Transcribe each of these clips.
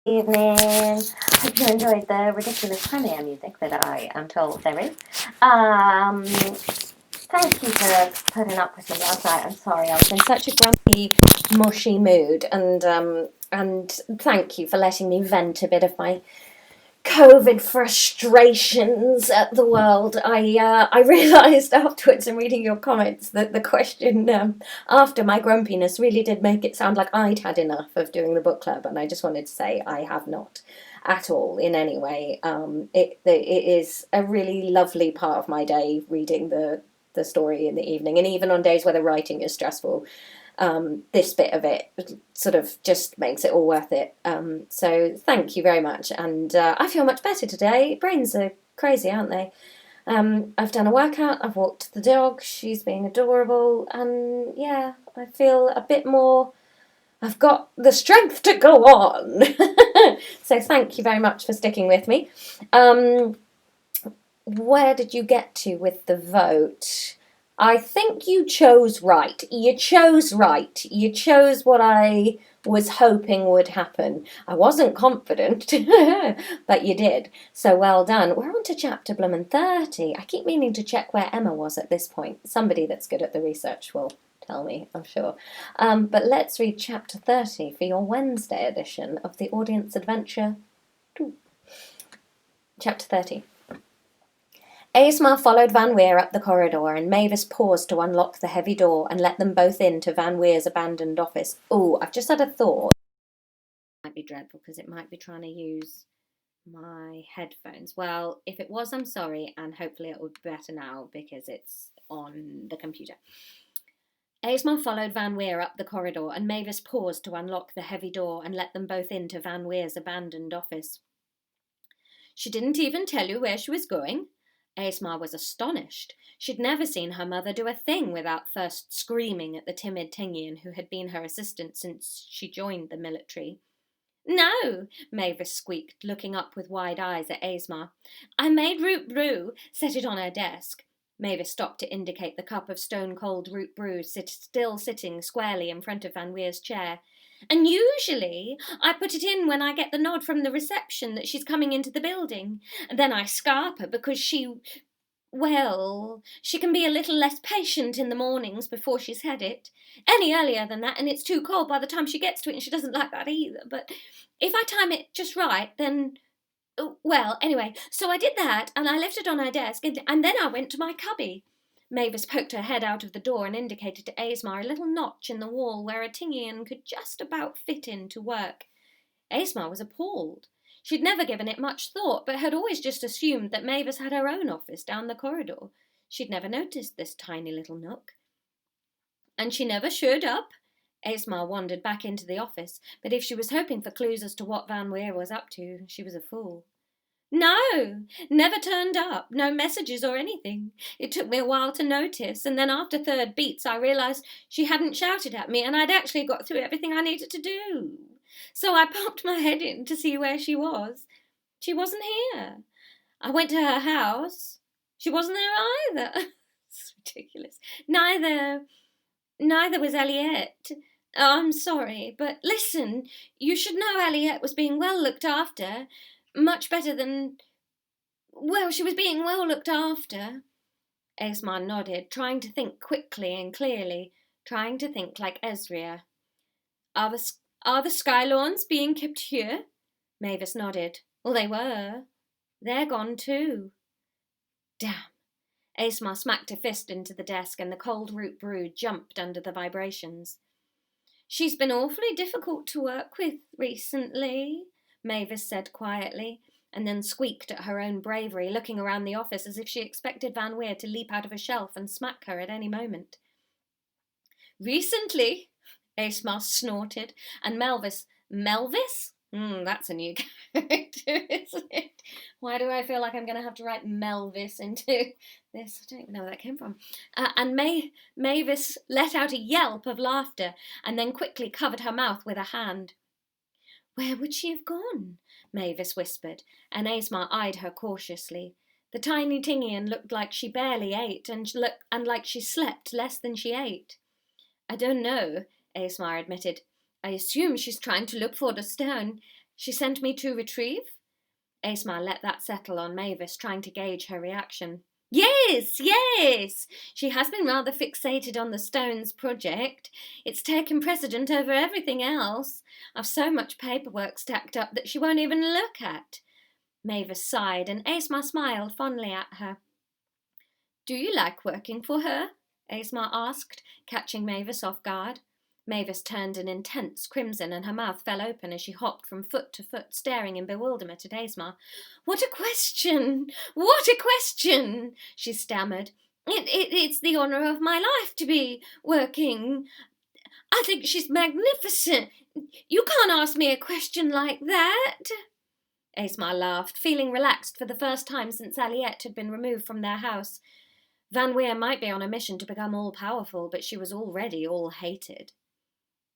Evening. Hope you enjoyed the ridiculous premiere music that I am told there is. Thank you for putting up with me last night. I'm sorry, I was in such a grumpy, mushy mood, and thank you for letting me vent a bit of my COVID frustrations at the world. I realised afterwards in reading your comments that the question after my grumpiness really did make it sound like I'd had enough of doing the book club, and I just wanted to say I have not at all in any way. It is a really lovely part of my day reading the story in the evening, and even on days where the writing is stressful, this bit of it sort of just makes it all worth it. So thank you very much, and I feel much better today. Brains are crazy, aren't they? I've done a workout, I've walked the dog, she's being adorable, and yeah, I feel a bit more, I've got the strength to go on. So thank you very much for sticking with me. Where did you get to with the vote? I think you chose right. You chose right. You chose what I was hoping would happen. I wasn't confident, but you did. So well done. We're on to chapter bloomin' 30. I keep meaning to check where Emma was at this point. Somebody that's good at the research will tell me, I'm sure. But let's read chapter 30 for your Wednesday edition of the Audience Adventure 2. Chapter 30. Aesma followed Van Weer up the corridor, and Mavis paused to unlock the heavy door and let them both into Van Weer's abandoned office. Oh, I've just had a thought. It might be dreadful because it might be trying to use my headphones. Well, if it was, I'm sorry, and hopefully it will be better now because it's on the computer. Aesma followed Van Weer up the corridor, and Mavis paused to unlock the heavy door and let them both into Van Weer's abandoned office. She didn't even tell you where she was going? Aesma was astonished. She'd never seen her mother do a thing without first screaming at the timid Tingian who had been her assistant since she joined the military. No, Mavis squeaked, looking up with wide eyes at Aesma. I made root brew, set it on her desk. Mavis stopped to indicate the cup of stone-cold root brew still sitting squarely in front of Van Weer's chair. And usually I put it in when I get the nod from the reception that she's coming into the building. And then I scarp her because she can be a little less patient in the mornings before she's had it. Any earlier than that and it's too cold by the time she gets to it, and she doesn't like that either. But if I time it just right, then... Well, anyway, so I did that, and I left it on her desk, and then I went to my cubby. Mavis poked her head out of the door and indicated to Aesma a little notch in the wall where a Tingian could just about fit in to work. Aesma was appalled. She'd never given it much thought, but had always just assumed that Mavis had her own office down the corridor. She'd never noticed this tiny little nook. And she never showed up? Aesma wandered back into the office, but if she was hoping for clues as to what Van Weer was up to, she was a fool. No, never turned up, no messages or anything. It took me a while to notice, and then after third beats I realised she hadn't shouted at me and I'd actually got through everything I needed to do. So I popped my head in to see where she was. She wasn't here. I went to her house. She wasn't there either. It's ridiculous. Neither was Elliot. Oh, I'm sorry, but listen, you should know Elliot was being well looked after. Much better than... Well, she was being well looked after. Aesma nodded, trying to think quickly and clearly, trying to think like Ezria. Are the Skylawns being kept here? Mavis nodded. Well, they were. They're gone too. Damn. Aesma smacked a fist into the desk and the cold root brew jumped under the vibrations. She's been awfully difficult to work with recently, Mavis said quietly, and then squeaked at her own bravery, looking around the office as if she expected Van Weer to leap out of a shelf and smack her at any moment. Recently, Aesma snorted, and Melvis? That's a new character, isn't it? Why do I feel like I'm going to have to write Melvis into this? I don't even know where that came from. And Mavis let out a yelp of laughter and then quickly covered her mouth with a hand. Where would she have gone? Mavis whispered, and Aesma eyed her cautiously. The tiny Tingian looked like she barely ate and like she slept less than she ate. I don't know, Aesma admitted. I assume she's trying to look for the stone. She sent me to retrieve? Aesma let that settle on Mavis, trying to gauge her reaction. Yes, yes! She has been rather fixated on the Stones project. It's taken precedent over everything else. I've so much paperwork stacked up that she won't even look at. Mavis sighed, and Aesma smiled fondly at her. Do you like working for her? Aesma asked, catching Mavis off guard. Mavis turned an intense crimson and her mouth fell open as she hopped from foot to foot, staring in bewilderment at Aesma. What a question! What a question! She stammered. It's the honour of my life to be working. I think she's magnificent. You can't ask me a question like that. Aesma laughed, feeling relaxed for the first time since Aliette had been removed from their house. Van Weir might be on a mission to become all-powerful, but she was already all-hated.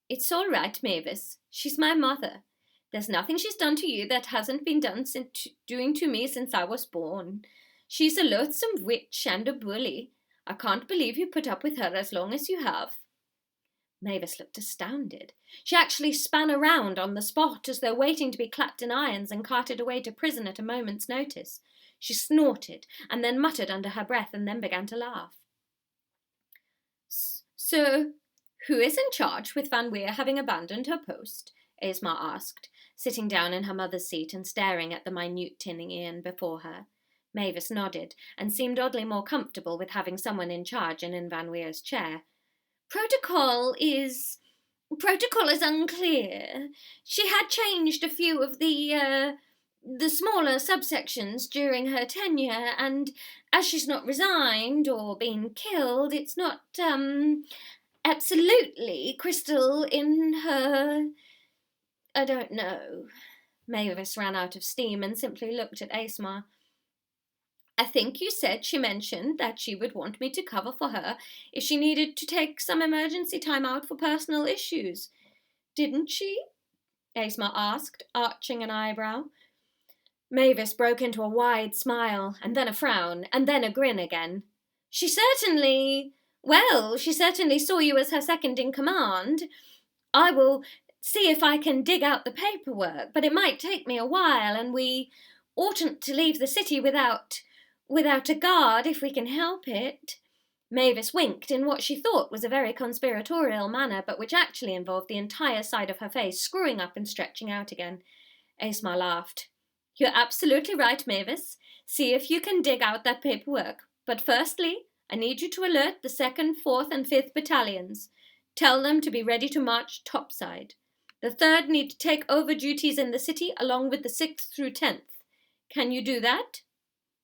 It's all right, Mavis. She's my mother. There's nothing she's done to you that hasn't been doing to me since I was born. She's a loathsome witch and a bully. I can't believe you put up with her as long as you have. Mavis looked astounded. She actually span around on the spot as though waiting to be clapped in irons and carted away to prison at a moment's notice. She snorted and then muttered under her breath and then began to laugh. So, who is in charge with Van Weir having abandoned her post? Aesma asked, sitting down in her mother's seat and staring at the minute tinning iron before her. Mavis nodded and seemed oddly more comfortable with having someone in charge and in Van Weir's chair. Protocol is unclear. She had changed a few of the smaller subsections during her tenure, and as she's not resigned or been killed, it's not, absolutely crystal in her... I don't know. Mavis ran out of steam and simply looked at Aesma. I think you said she mentioned that she would want me to cover for her if she needed to take some emergency time out for personal issues. Didn't she? Aesma asked, arching an eyebrow. Mavis broke into a wide smile, and then a frown, and then a grin again. She certainly saw you as her second in command. I will see if I can dig out the paperwork, but it might take me a while, and we oughtn't to leave the city without a guard if we can help it. Mavis winked in what she thought was a very conspiratorial manner, but which actually involved the entire side of her face screwing up and stretching out again. Aesma laughed. You're absolutely right, Mavis. See if you can dig out that paperwork. But firstly, I need you to alert the 2nd, 4th and 5th battalions. Tell them to be ready to march topside. The 3rd need to take over duties in the city along with the 6th through 10th. Can you do that?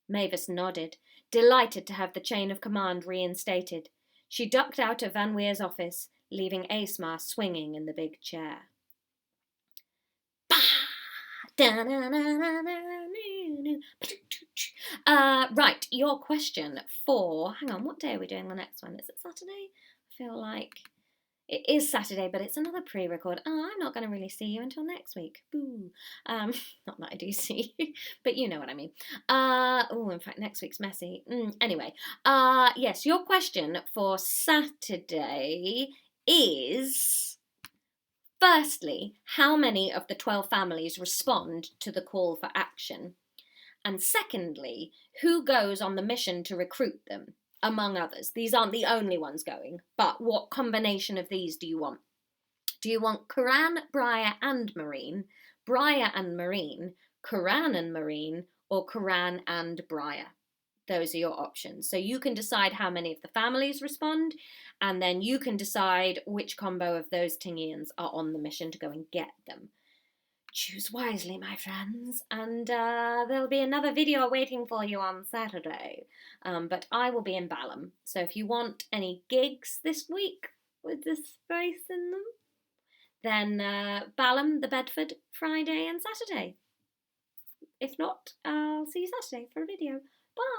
Mavis nodded, delighted to have the chain of command reinstated. She ducked out of Van Weir's office, leaving Aesma swinging in the big chair. Right, your question for... Hang on, what day are we doing the next one? Is it Saturday? I feel like... It is Saturday, but it's another pre-record. Oh, I'm not going to really see you until next week. Boo. Not that I do see you, but you know what I mean. In fact, next week's messy. Anyway, yes, your question for Saturday is... Firstly, how many of the 12 families respond to the call for action? And secondly, who goes on the mission to recruit them? Among others. These aren't the only ones going, but what combination of these do you want? Do you want Kurann, Briar and Marine, Briar and Marine, Kurann and Marine, or Kurann and Briar? Those are your options. So you can decide how many of the families respond, and then you can decide which combo of those Tingians are on the mission to go and get them. Choose wisely, my friends, and there'll be another video waiting for you on Saturday, but I will be in Balham, so if you want any gigs this week with the space in them, then Balham, the Bedford, Friday and Saturday. If not, I'll see you Saturday for a video. Bye!